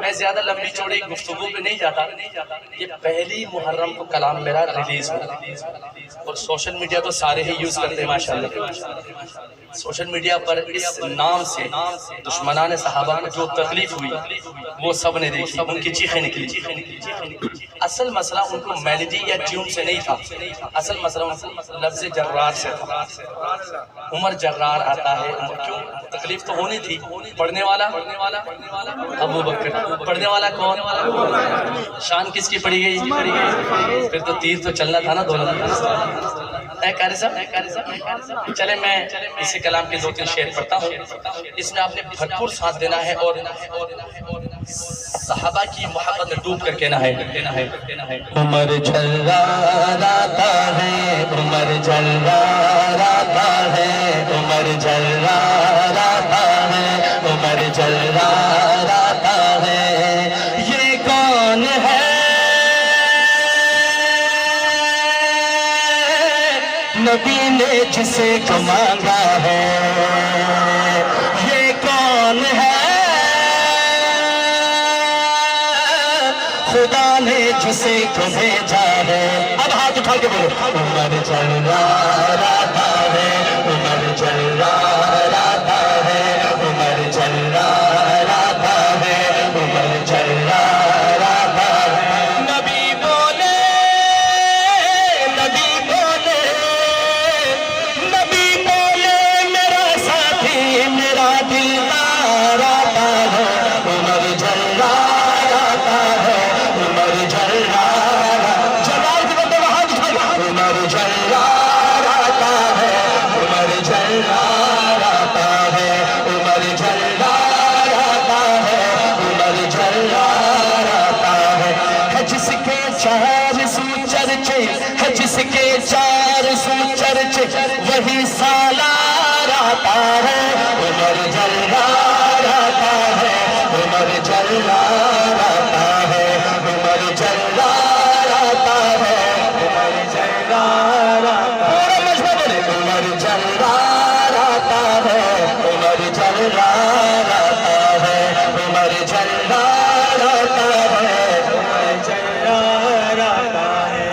میں زیادہ لمبی چوڑی گفتگو پہ نہیں جاتا. یہ پہلی محرم کو کلام میرا ریلیز ہوا اور سوشل میڈیا تو سارے ہی یوز کرتے ہیں ماشاءاللہ. سوشل میڈیا پر اس نام سے دشمنان صحابہ کو جو تکلیف ہوئی وہ سب نے دیکھی، ان کی چیخیں نکلی. اصل مسئلہ ان کو میلڈی یا ٹیون سے نہیں تھا، اصل مسئلہ لفظ جرار سے تھا. عمر جرار آتا ہے، کیوں؟ تکلیف تو ہونی تھی. پڑھنے والا ابو بکر، پڑھنے والا کون؟ شان کس کی پڑھی گئی؟ پھر تو تیر تو چلنا تھا نا دونوں. اے قاری صاحب چلے میں اسی کلام کے 2-3 شعر پڑھتا ہوں. اس میں آپ نے بھرپور ساتھ دینا ہے اور صحابہ کی محبت میں ڈوب کر کہنا ہے. عمر جرار آتا ہے، عمر جرار آتا ہے، عمر جرار آتا ہے، عمر جرار آتا ہے. یہ کون ہے نبی نے جسے کو مانگا ہے؟ یہ کون ہے خدا نے جسے کو بھیجا ہے؟ اب ہاتھ اٹھا کے بولو. عمر جرار آتا ہے، عمر جرار آتا ہے، عمر جرار آتا ہے، عمر جرار آتا ہے. نبی بولے، نبی بولے، نبی بولے میرا ساتھی میرا دلدار آتا ہے. عمر جرار آتا ہے، عمر جرار جلال کی بندے ہاتھ اٹھا کے. عمر جرار آتا ہے، عمر جرار آتا ہے، عمر جرار آتا ہے، عمر جرار آتا ہے. ہے جس کے 400 چرچے، ہے جس کے 400 چرچے، وہی سالار آتا ہے. عمر جرار آتا ہے، عمر جرار آتا ہے، عمر جرار آتا ہے، عمر جرار آتا ہے. مجمع بولے. عمر جرار آتا ہے، عمر جرار آتا ہے، عمر جرار آتا ہے، عمر جرار آتا ہے.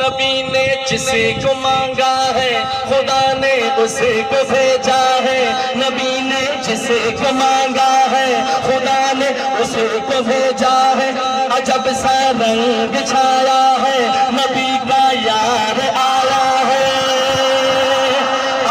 نبی نے جسے کو مانگا ہے خدا نے اسے کو بھیجا ہے. نبی نے جسے کو مانگا ہے خدا نے اسے کو بھیجا ہے. عجب سا رنگ چھایا ہے نبی کا یار آیا ہے.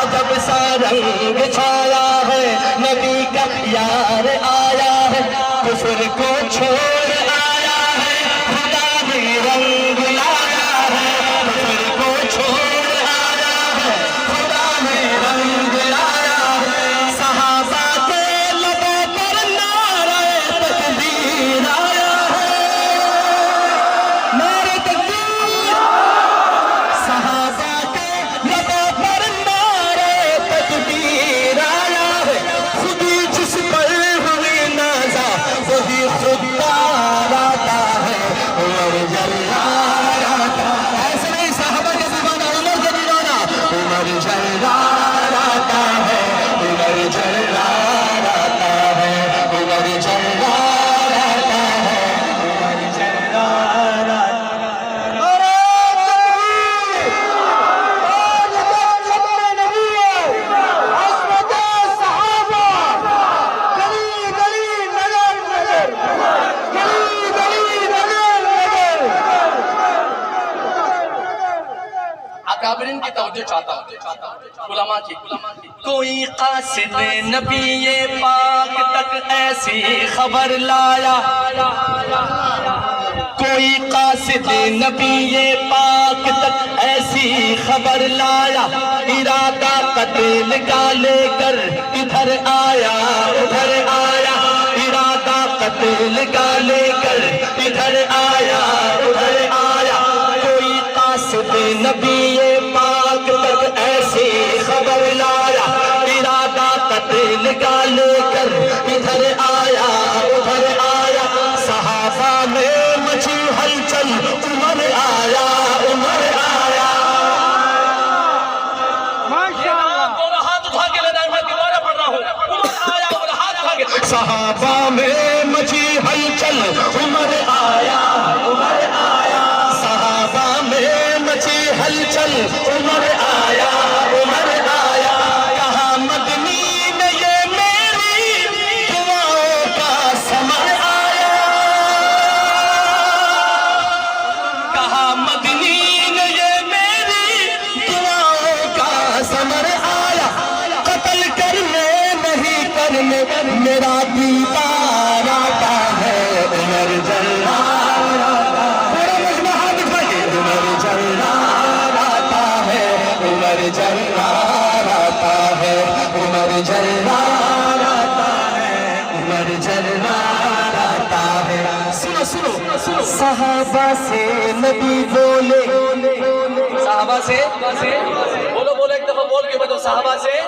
عجب سا رنگ چھایا ہے نبی کا یار آیا ہے. کفر کو چھوڑ آیا ہے خدا نے رنگ لایا ہے. کفر کو چھوڑ آیا ہے خدا نے رنگ لایا ہے. صحابہ کے لبوں پر نعرہ تکبیر آیا ہے. نعرہ تکبیر. صحابہ کے لبوں پر نعرہ تکبیر آیا ہے. خودی جس پر ہوئی نازا وہی خوددار آتا ہے. عمر جرار آتا ہے. ایسے نہیں صحابہ کے دیوانہ عمر کے دیوانہ. عمر جرار آتا ہے، عمر جرار آتا ہے، عمر جرار آتا ہے، عمر جرار آتا ہے. اکابرین کی توجہ چاہتا ہوں، علماء کی. کوئی قاصد نبی پاک تک ایسی خبر لایا، کوئی قاصد نبی پاک تک ایسی خبر لایا. ارادہ قتل کا لے کر ادھر آیا ادھر آیا. ارادہ قتل کا لے کر ادھر آیا ادھر آیا. کوئی قاصد نبی پاک تک ایسی خبر لایا. ارادہ قتل کا لے کر ادھر آیا ادھر آیا. صحابہ میں مچی ہلچل، عمر آیا عمر آیا. دونوں ہاتھ اٹھا کے لینا ہے، میں دوبارہ پڑھ رہا ہوں. عمر آیا اور ہاتھ اٹھا کے. صحابہ میں مچی ہلچل عمر آیا صحابہ میں مچی ہلچل عمر آیا کہا مدنی میں یہ میری دعاؤں کا ثمر آیا کہا مدنی میں یہ میری دعاؤں کا ثمر آیا قتل کرنے نہیں کرنے میرا دیدار آتا ہے عمر جلال پورا مجمع ہاتھ اٹھائیے عمر جلال آتا ہے عمر جلال آتا ہے عمر جلال آتا ہے عمر جلال آتا ہے سنو صحابہ سے نبی بولے صحابہ سے بولو ایک دفعہ بول کے بتاؤ صحابہ سے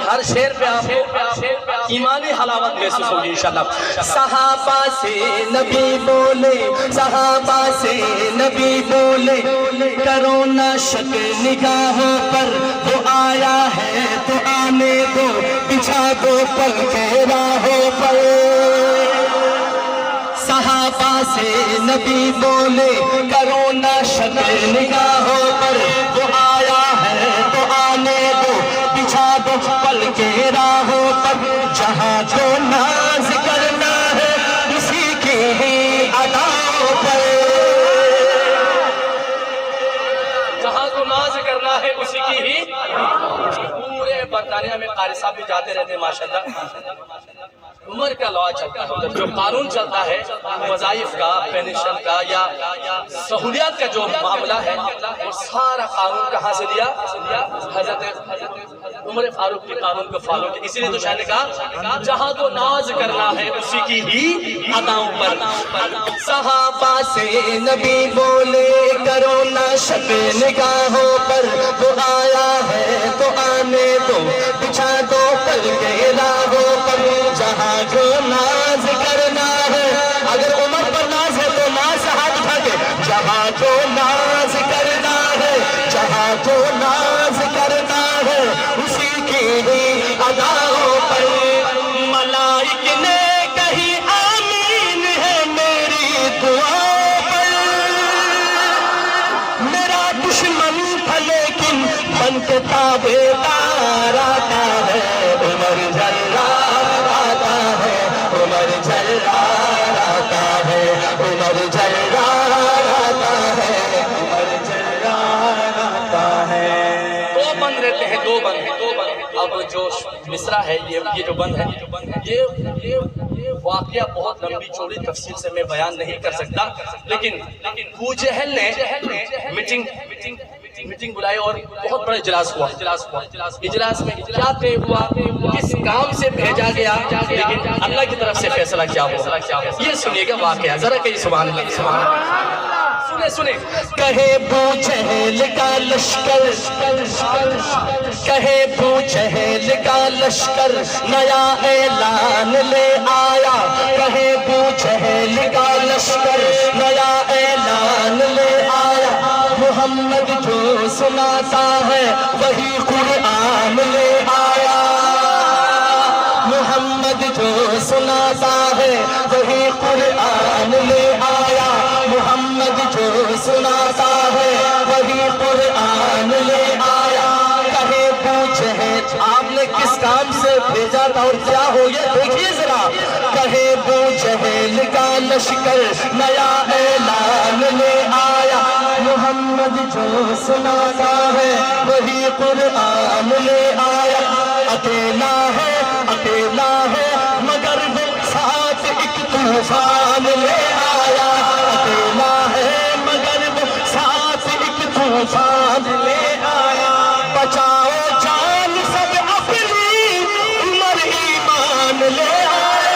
ہر شعر پہ آپ کو ایمانی حلاوت محسوس ہوگی انشاءاللہ صحابہ سے نبی بولے صحابہ سے نبی بولے کرو نہ شک نگاہوں پر وہ آیا ہے تو آنے دو بچھا دو پل کے راہوں پر صحابہ سے نبی بولے کرو نہ شک نگاہوں پر وہ آیا ہے تو آنے دو بچھا دو پل کے راہوں پر جہاں جو ناز کرنا ہے اسی کی ہی اداؤں پر جہاں کو ناز کرنا ہے اسی کی ہی پورے برطانیہ میں قاری صاحب بھی جاتے رہتے ہیں ماشاءاللہ عمر کا لا چلتا ہے ادھر جو قانون چلتا ہے وظائف کا پینشن کا یا سہولیات کا جو معاملہ ہے وہ سارا قانون کہاں سے لیا حضرت عمر فاروق کے قانون کو فالو کیا اسی لیے تو شاید نے کہا جہاں کو ناز کرنا ہے اسی کی ہی اداؤں پر صحابہ سے نبی بولے کرو نہ شک نگاہوں پر وہ آیا ہے تو آنے دو بچھا دو پل کے راہوں پر جہاں جو ناز کرنا ہے اگر عمر پر ناز ہے تو ناز سے ہاتھ اٹھا کے جہاں جو ناز کرنا ہے جہاں جو ناز کرنا ہے اسی کی ہی اداؤں پر ملائک نے کہی آمین ہے میری دعا پر میرا دشمن تھا لیکن بن کے تابے دار آتا ہے عمر جلال آتا ہے عمر جلال آتا ہے عمر جلال آتا ہے عمر جلال آتا ہے دو بند رہتے ہیں دو بند اب جو مصرع ہے یہ جو بند ہے یہ واقعہ بہت لمبی چوڑی تفصیل سے میں بیان نہیں کر سکتا لیکن ابو جہل نے میٹنگ بلائی اور بہت بڑا اجلاس ہوا اجلاس میں کیا طے ہوا کس کام سے بھیجا گیا لیکن اللہ کی طرف سے فیصلہ کیا ہوا یہ سنیے گا واقعہ ذرا کہیں سبحان اللہ سنے کہے ابو جہل کا لشکر کہے ابو جہل کا لشکر نیا اعلان لے آیا کہے ابو جہل کا لشکر نیا اعلان لے آیا محمد جو سناتا ہے وہی قرآن لے آیا محمد جو سناتا ہے وہی قرآن لے آیا محمد جو سناتا ہے وہی قرآن لے آیا کہے ابو جہل آپ نے کس کام سے بھیجا تھا اور کیا ہو یہ دیکھیے ذرا کہے ابو جہل کا لشکر نیا اعلان لے آیا محمد جو سناتا ہے وہی قرآن لے آیا اکیلا ہے مگر وہ ساتھ ایک طوفان لے آیا اکیلا ہے مگر وہ ساتھ ایک طوفان لے آیا بچاؤ جان سب اپنی عمر ایمان لے آیا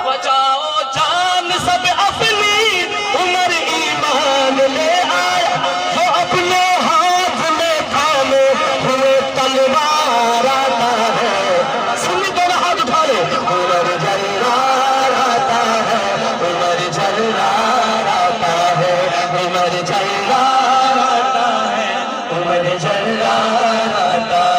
بچاؤ جان سب اپنی عمر ایمان لے آیا وہ اپنے ہاتھ میں تھامے ہوئے تلوار آتا ہے سنی دونوں ہاتھ اٹھا لے عمر جلال آتا ہے عمر جلال آتا ہے عمر جلال آتا ہے عمر جلال آتا ہے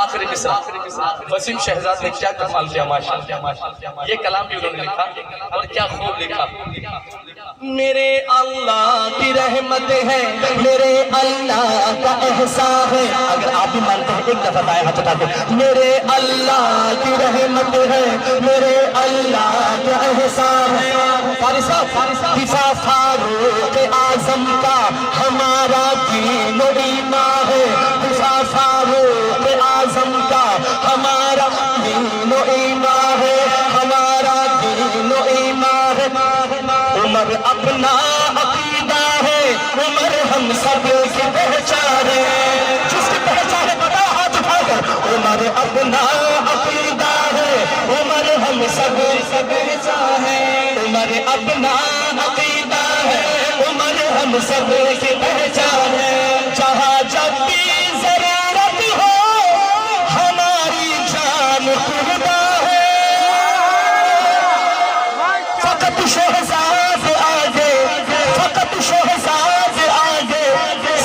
آخری مصرع وسیم شہزاد نے کیا کمال کیا ماشاءاللہ، یہ کلام بھی انہوں نے لکھا اور کیا خوب لکھا۔ میرے اللہ کی رحمت ہے، میرے اللہ کا احسان ہے۔ اگر آپ بھی مانتے ہیں ایک دفعہ دائیں ہاتھ اٹھا کے، میرے اللہ کی رحمت ہے، میرے اللہ کا احسان ہے۔ فارس صاحب، دفاع فاروق اعظم کا ہمارا دین و ایمان ہے، دفاع فاروق اعظم کا ہمارا دین و ایمان ہے، ہمارا دین و ایمان ہے۔ عمر اپنا عقیدہ ہے، عمر ہم سب کی پہچان ہے، جس کی پہچان ہے بڑا ہاتھ اٹھا کر۔ عمر اپنا عقیدہ ہے، عمر ہم سب کی پہچان ہے، عمر اپنا عقیدہ ہے، عمر ہم سب کی پہچان ہے۔ جہاں جب بھی ضرورت ہو ہماری جان قربا ہے، فقط شہزاد آگے، فقط شہزاد آگے،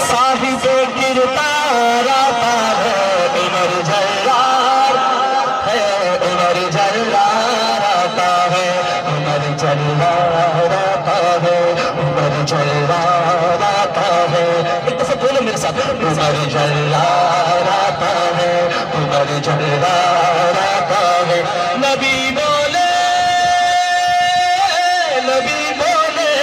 صاحب کردار آتا ہے۔ عمر جلال ہے، عمر جلال آتا ہے، عمر جلال آتا ہے، عمر جلال آتا ہے۔ ایک دفعہ بولو میرے ساتھ، عمر جلال آتا ہے، عمر جلال آتا ہے۔ نبی بولے، نبی بولے،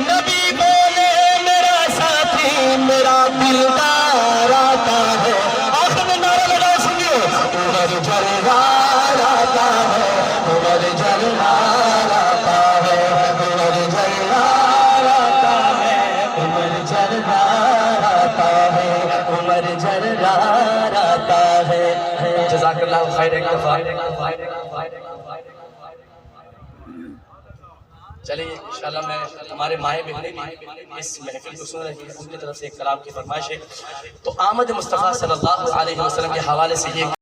نبی بولے، میرا ساتھی میرا دلدار آتا ہے۔ آخر میں نعرہ لگا سنیے، عمر جلال آتا ہے، عمر جلال آتا ہے، عمر جلال آتا ہے، عمر جلال آتا ہے، عمر جلال آتا ہے۔ جزاک اللہ خیر ایک دفعہ۔ چلیے انشاءاللہ میں ہمارے مائیں بہنیں بھی اس محفل کو سن رہی ہیں، ان کی طرف سے ایک کلام کی فرمائش ہے۔ تو آمد مصطفیٰ صلی اللہ علیہ وسلم کے حوالے سے یہ